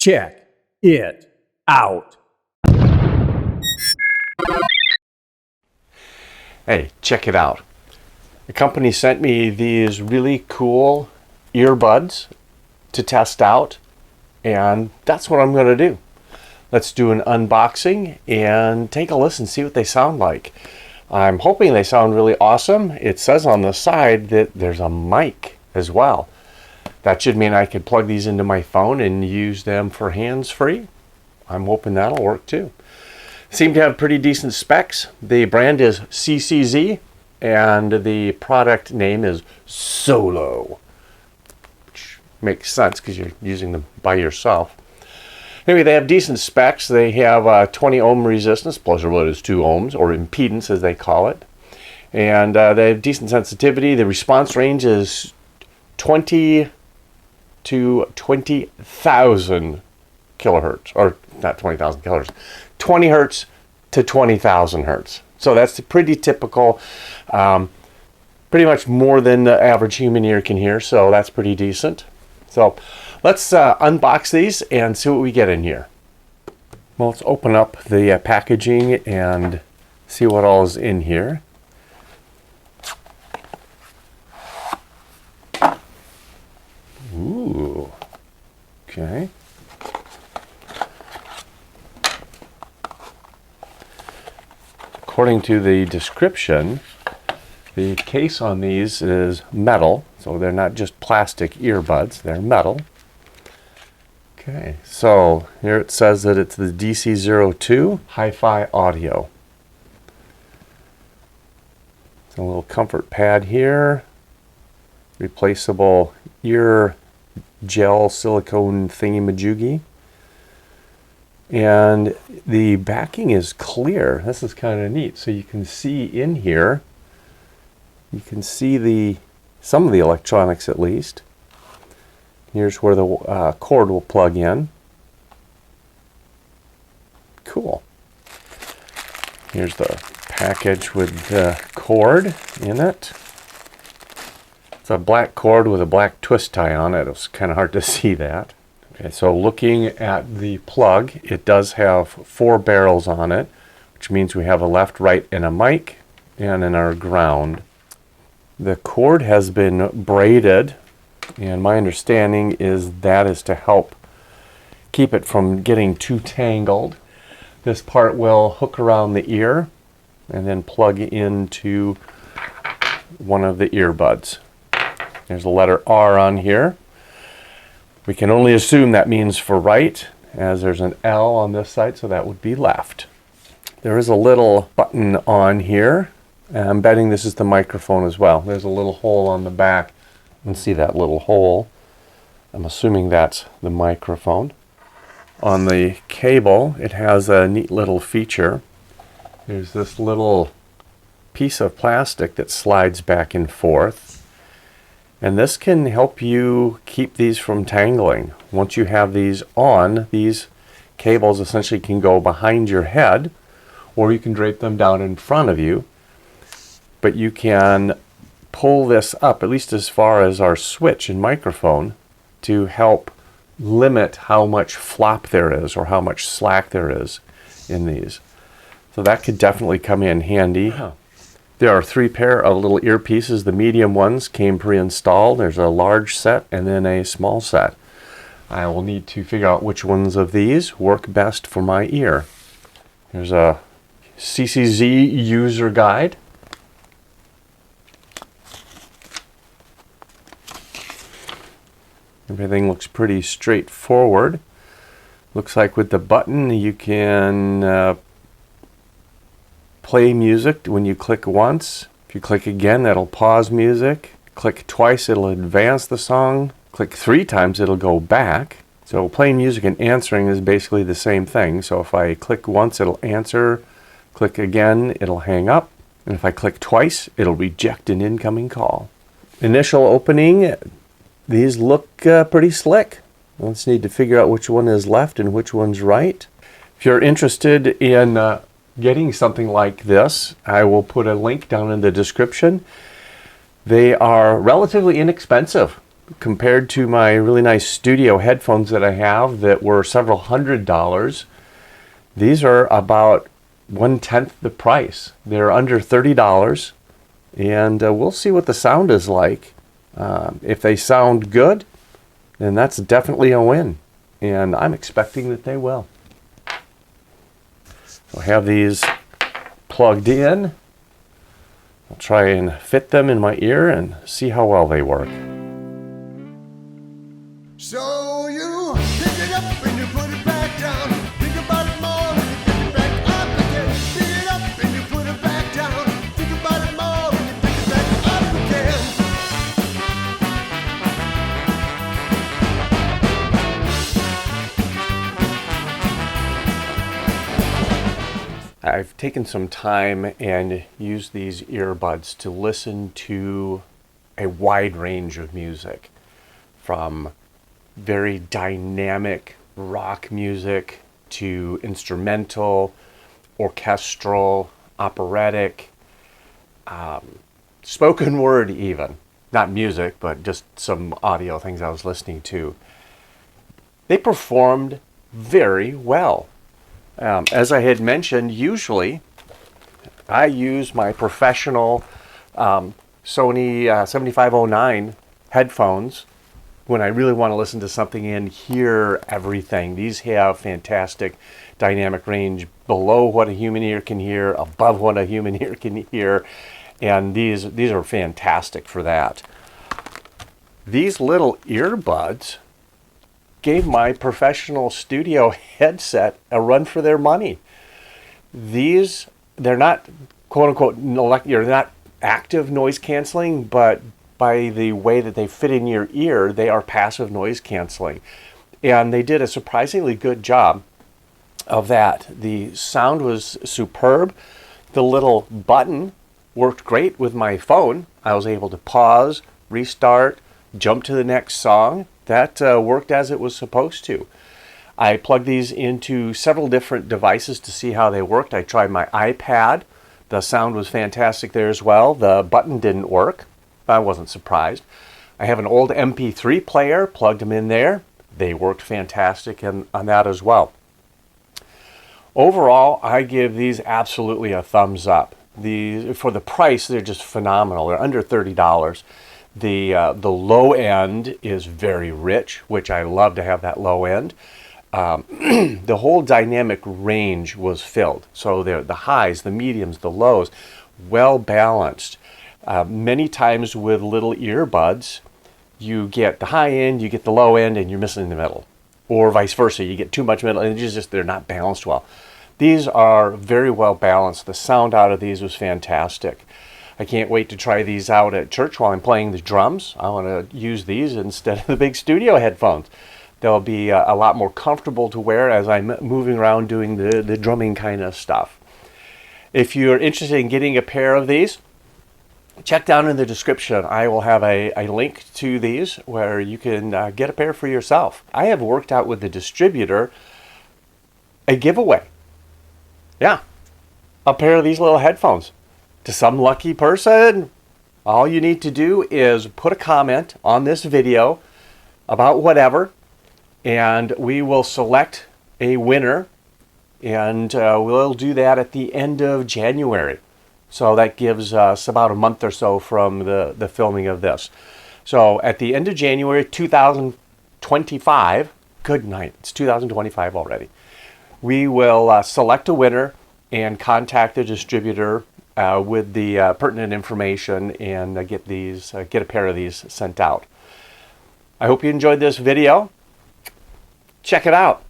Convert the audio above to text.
Check it out. Hey, check it out. The company sent me these really cool earbuds to test out, and that's what I'm going to do. Let's do an unboxing and take a listen, see what they sound like. I'm hoping they sound really awesome. It says on the side that there's a mic as well. That should mean I could plug these into my phone and use them for hands-free. I'm hoping that'll work too. Seem to have pretty decent specs. The brand is CCZ and the product name is Solo, which makes sense because you're using them by yourself. Anyway, they have decent specs. They have 20 ohm resistance, plus or minus 2 ohms, or impedance as they call it. And they have decent sensitivity. The response range is 20 to 20,000 kilohertz, or not 20,000 kilohertz, 20 hertz to 20,000 hertz. So that's pretty typical, pretty much more than the average human ear can hear, so that's pretty decent. So let's unbox these and see what we get in here. Well, let's open up the packaging and see what all is in here. Ooh, okay. According to the description, the case on these is metal, so they're not just plastic earbuds, they're metal. Okay, so here it says that it's the DC02 Hi-Fi audio. It's a little comfort pad here, replaceable ear gel silicone thingy-majoogie. And the backing is clear. This is kind of neat. So you can see in here, you can see some of the electronics at least. Here's where the cord will plug in. Cool. Here's the package with the cord in it. It's a black cord with a black twist tie on it. It was kind of hard to see that. Okay, so looking at the plug, it does have 4 barrels on it, which means we have a left, right, and a mic, and in our ground. The cord has been braided, and my understanding is that is to help keep it from getting too tangled. This part will hook around the ear and then plug into one of the earbuds. There's a letter R on here. We can only assume that means for right, as there's an L on this side, so that would be left. There is a little button on here. I'm betting this is the microphone as well. There's a little hole on the back. You can see that little hole. I'm assuming that's the microphone. On the cable, it has a neat little feature. There's this little piece of plastic that slides back and forth. And this can help you keep these from tangling. Once you have these on, these cables essentially can go behind your head, or you can drape them down in front of you. But you can pull this up, at least as far as our switch and microphone, to help limit how much flop there is or how much slack there is in these. So that could definitely come in handy. There are 3 pair of little earpieces. The medium ones came pre-installed. There's a large set and then a small set. I will need to figure out which ones of these work best for my ear. There's a CCZ user guide. Everything looks pretty straightforward. Looks like with the button you can play music when you click once. If you click again, that'll pause music. Click twice, it'll advance the song. Click 3 times, it'll go back. So playing music and answering is basically the same thing. So if I click once, it'll answer. Click again, it'll hang up. And if I click twice, it'll reject an incoming call. Initial opening, these look pretty slick. We'll just need to figure out which one is left and which one's right. If you're interested in getting something like this, I will put a link down in the description. They are relatively inexpensive. compared to my really nice studio headphones that I have that were several $100s. These are about 1/10 the price. They're under $30, and we'll see what the sound is like. If they sound good, then that's definitely a win, and I'm expecting that they will. I'll have these plugged in. I'll try and fit them in my ear and see how well they work. So you pick it up and you put it back down. Think about it more and you pick it back up again. Pick it up and you put it back down. Think about it more and you pick it back up again. I've taken some time and used these earbuds to listen to a wide range of music, from very dynamic rock music to instrumental, orchestral, operatic, spoken word even. Not music, but just some audio things I was listening to. They performed very well. As I had mentioned, usually I use my professional Sony 7509 headphones when I really want to listen to something and hear everything. These have fantastic dynamic range below what a human ear can hear, above what a human ear can hear, and these are fantastic for that. These little earbuds gave my professional studio headset a run for their money. They're not quote unquote, you're not active noise canceling, but by the way that they fit in your ear, they are passive noise canceling. And they did a surprisingly good job of that. The sound was superb. The little button worked great with my phone. I was able to pause, restart, jump to the next song. That worked as it was supposed to. I plugged these into several different devices to see how they worked. I tried my iPad. The sound was fantastic there as well. The button didn't work. I wasn't surprised. I have an old MP3 player, plugged them in there. They worked fantastic on that as well. Overall, I give these absolutely a thumbs up. For the price, they're just phenomenal. They're under $30. The low end is very rich, which I love to have that low end. The whole dynamic range was filled. So the highs, the mediums, the lows, well balanced. Many times with little earbuds, you get the high end, you get the low end, and you're missing the middle. Or vice versa, you get too much middle, and they're not balanced well. These are very well balanced. The sound out of these was fantastic. I can't wait to try these out at church while I'm playing the drums. I want to use these instead of the big studio headphones. They'll be a lot more comfortable to wear as I'm moving around doing the drumming kind of stuff. If you're interested in getting a pair of these, check down in the description. I will have a link to these where you can get a pair for yourself. I have worked out with the distributor a giveaway. Yeah, a pair of these little headphones. To some lucky person, all you need to do is put a comment on this video about whatever, and we will select a winner, and we'll do that at the end of January. So that gives us about a month or so from the filming of this. So at the end of January 2025, good night, it's 2025 already, we will select a winner and contact the distributor with the pertinent information and get a pair of these sent out. I hope you enjoyed this video. Check it out.